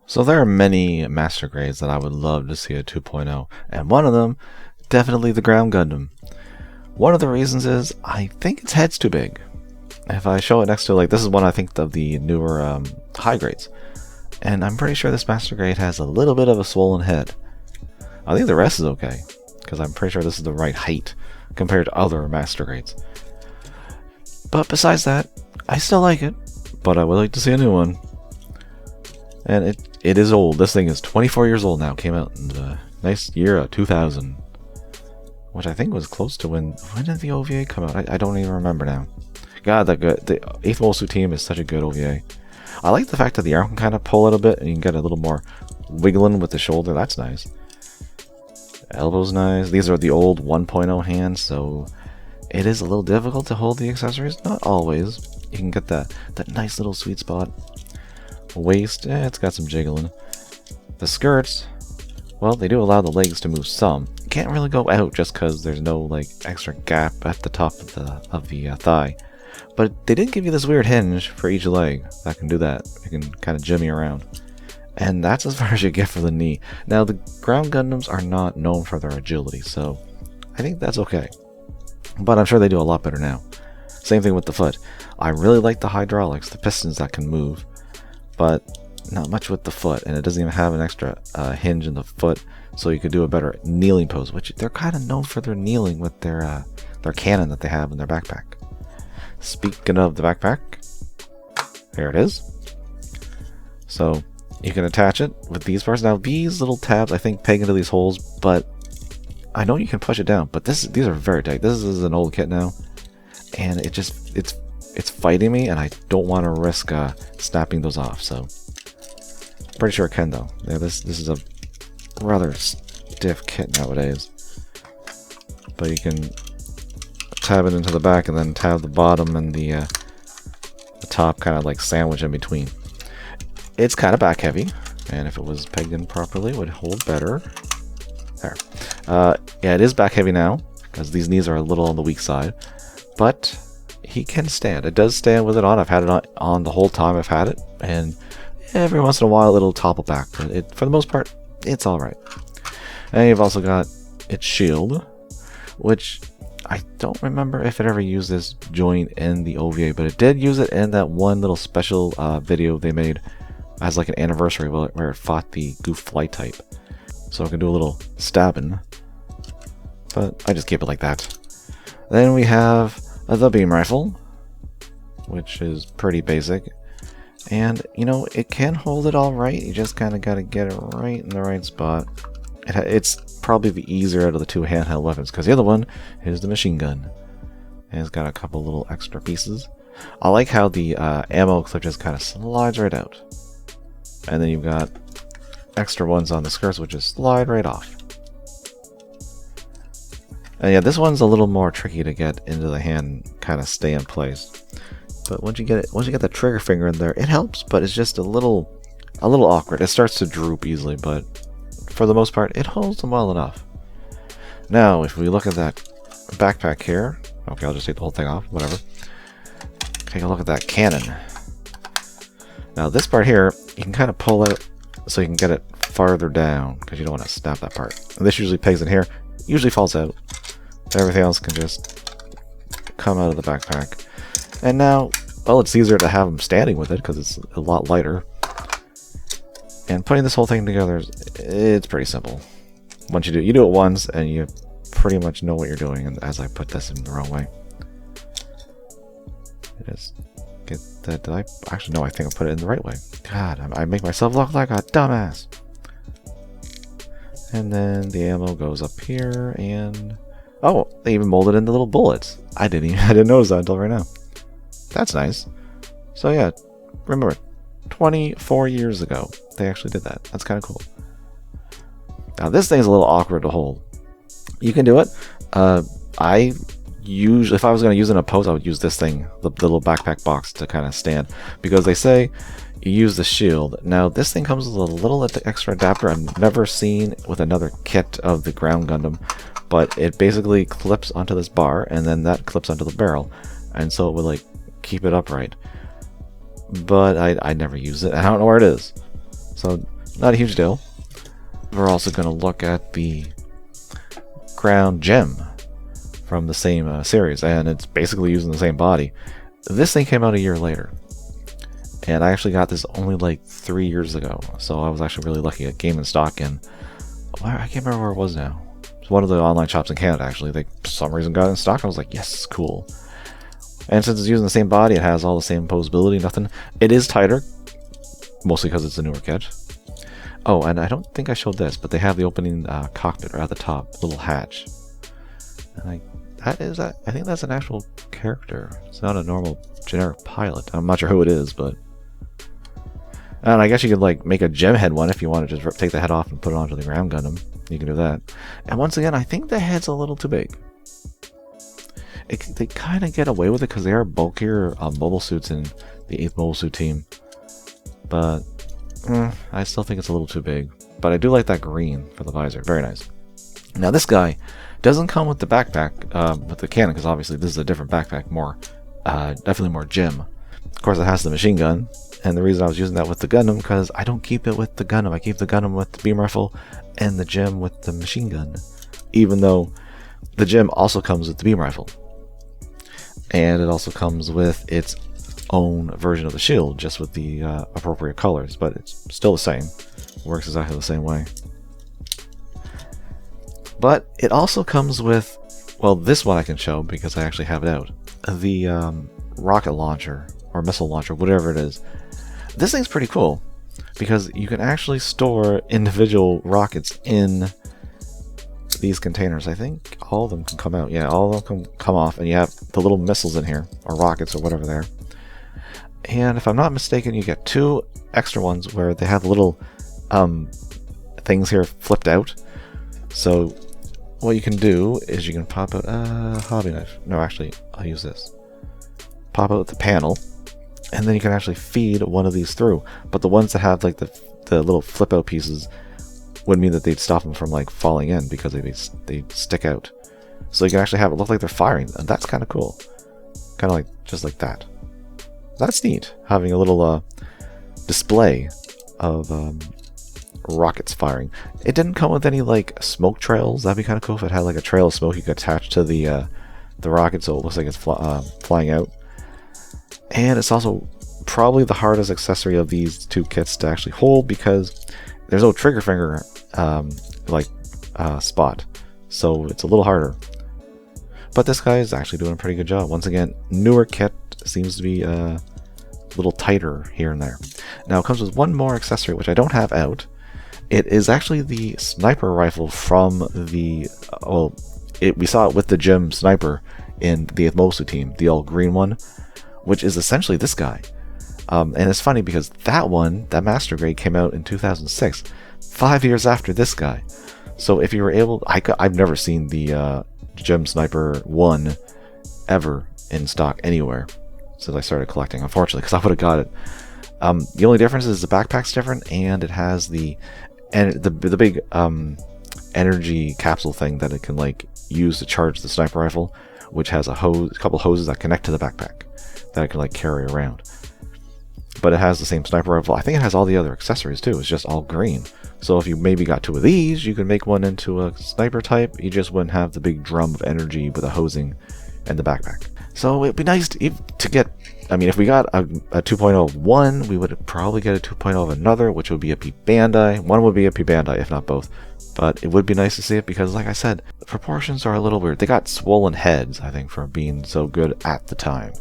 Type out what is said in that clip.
So there are many master grades that I would love to see a 2.0, and one of them, definitely the Ground Gundam. One of the reasons is I think its head's too big. If I show it next to, like, this is one I think of the newer high grades, and I'm pretty sure this master grade has a little bit of a swollen head. I think the rest is okay, because I'm pretty sure this is the right height compared to other master grades. But besides that, I still like it, but I would like to see a new one. And it is old. This thing is 24 years old now. Came out in the nice year of 2000. Which I think was close to when did the OVA come out? I don't even remember now. God, the 8th Wolsu team is such a good OVA. I like the fact that the arm can kind of pull it a bit and you can get a little more wiggling with the shoulder. That's nice. Elbow's nice. These are the old 1.0 hands, so it is a little difficult to hold the accessories. Not always. You can get that nice little sweet spot. Waist, it's got some jiggling. The skirts, well, they do allow the legs to move some. You can't really go out just because there's no like extra gap at the top of the thigh. But they did give you this weird hinge for each leg that can do that. You can kind of jimmy around. And that's as far as you get for the knee. Now, the Ground Gundams are not known for their agility, so I think that's okay. But I'm sure they do a lot better now. Same thing with the foot. I really like the hydraulics, the pistons that can move, but not much with the foot, and it doesn't even have an extra hinge in the foot, so you could do a better kneeling pose, which they're kind of known for their kneeling with their cannon that they have in their backpack. Speaking of the backpack, here it is. So you can attach it with these parts. Now these little tabs I think peg into these holes, but I know you can push it down, but these are very tight. This is an old kit now, and it's fighting me, and I don't want to risk snapping those off. So pretty sure it can though. Yeah, this is a rather stiff kit nowadays, but you can tab it into the back and then tab the bottom and the top kind of like sandwich in between. It's kind of back heavy, and if it was pegged in properly, it would hold better. There. Yeah, it is back heavy now because these knees are a little on the weak side, but he can stand. It does stand with it on. I've had it on the whole time I've had it, and every once in a while it'll topple back, but for the most part, it's alright. And you've also got its shield, which I don't remember if it ever used this joint in the OVA, but it did use it in that one little special video they made as like an anniversary where it fought the Goof Flight type. So I can do a little stabbing, but I just keep it like that. Then we have the beam rifle, which is pretty basic. And, you know, it can hold it all right. You just kind of got to get it right in the right spot. It's probably the easier out of the two handheld weapons, because the other one is the machine gun. And it's got a couple little extra pieces. I like how the ammo clip just kind of slides right out. And then you've got extra ones on the skirts, which just slide right off. And yeah, this one's a little more tricky to get into the hand, kind of stay in place. But once you get the trigger finger in there, it helps, but it's just a little awkward. It starts to droop easily, but for the most part, it holds them well enough. Now, if we look at that backpack here, okay, I'll just take the whole thing off, whatever. Take a look at that cannon. Now, this part here, you can kind of pull it so you can get it farther down, because you don't want to snap that part. And this usually pegs in here, usually falls out. Everything else can just come out of the backpack. And now, well, it's easier to have them standing with it because it's a lot lighter. And putting this whole thing together, it's pretty simple. Once you do it once, and you pretty much know what you're doing. And as I put this in the wrong way, get that. Did I actually no? I think I put it in the right way. God, I make myself look like a dumbass. And then the ammo goes up here, and oh, they even molded in the little bullets. I didn't notice that until right now. That's nice. So yeah, remember, 24 years ago, they actually did that. That's kind of cool. Now this thing's a little awkward to hold. You can do it. If I was going to use it in a pose, I would use this thing, the little backpack box, to kind of stand, because they say you use the shield. Now this thing comes with a little extra adapter I've never seen with another kit of the Ground Gundam, but it basically clips onto this bar, and then that clips onto the barrel, and so it would like keep it upright. But I never use it. I don't know where it is. So not a huge deal. We're also going to look at the Ground Gem from the same series, and it's basically using the same body. This thing came out a year later, and I actually got this only like 3 years ago, so I was actually really lucky at Game in Stock, and I can't remember where it was now. It's one of the online shops in Canada, actually. They, for some reason, got it in stock, and I was like, yes, cool. And since it's using the same body, it has all the same posability, nothing. It is tighter, mostly because it's a newer kit. Oh, and I don't think I showed this, but they have the opening cockpit right at the top, little hatch. And I think that's an actual character. It's not a normal generic pilot. I'm not sure who it is, but... And I guess you could like make a gem head one if you want to just take the head off and put it onto the Ground Gundam. You can do that. And once again, I think the head's a little too big. They kind of get away with it because they are bulkier mobile suits in the 8th Mobile Suit Team. But I still think it's a little too big. But I do like that green for the visor. Very nice. Now this guy doesn't come with the backpack, with the cannon, because obviously this is a different backpack, definitely more gem. Of course it has the machine gun, and the reason I was using that with the Gundam, because I don't keep it with the Gundam. I keep the Gundam with the beam rifle, and the gem with the machine gun. Even though the gem also comes with the beam rifle. And it also comes with its own version of the shield, just with the appropriate colors, but it's still the same. Works exactly the same way. But it also comes with, well, this one I can show because I actually have it out. The rocket launcher, or missile launcher, whatever it is. This thing's pretty cool because you can actually store individual rockets in these containers. I think all of them can come out. Yeah, all of them can come off, and you have the little missiles in here, or rockets, or whatever they are. And if I'm not mistaken, you get 2 extra ones where they have little things here flipped out. So what you can do is you can pop out a hobby knife. No, actually, I'll use this. Pop out the panel, and then you can actually feed one of these through. But the ones that have like the little flip out pieces would mean that they'd stop them from like falling in because they stick out. So you can actually have it look like they're firing, and that's kind of cool. Kind of like just like that. That's neat, having a little display of rockets firing. It didn't come with any like smoke trails. That'd be kind of cool if it had like a trail of smoke you could attach to the rocket, so it looks like it's flying out. And it's also probably the hardest accessory of these 2 kits to actually hold because there's no trigger finger spot, so it's a little harder. But this guy is actually doing a pretty good job. Once again, newer kit seems to be a little tighter here and there. Now it comes with one more accessory which I don't have out. It is actually the sniper rifle from the we saw it with the gem sniper in the 8th Mobile Suit Team, the all green one, which is essentially this guy. And it's funny because that one, that Master Grade, came out in 2006, 5 years after this guy. So if you were able, I've never seen the Gem Sniper 1 ever in stock anywhere since I started collecting, unfortunately, because I would have got it. The only difference is the backpack's different, and it has the big energy capsule thing that it can like use to charge the sniper rifle, which has a couple hoses that connect to the backpack that it can like carry around. But it has the same sniper rifle. I think it has all the other accessories too. It's just all green. So if you maybe got 2 of these, you could make one into a sniper type. You just wouldn't have the big drum of energy with the hosing and the backpack. So it'd be nice to get, I mean, if we got a 2.0 of one, we would probably get a 2.0 of another, which would be a P Bandai. One would be a P Bandai, if not both. But it would be nice to see it because, like I said, the proportions are a little weird. They got swollen heads, I think, for being so good at the time.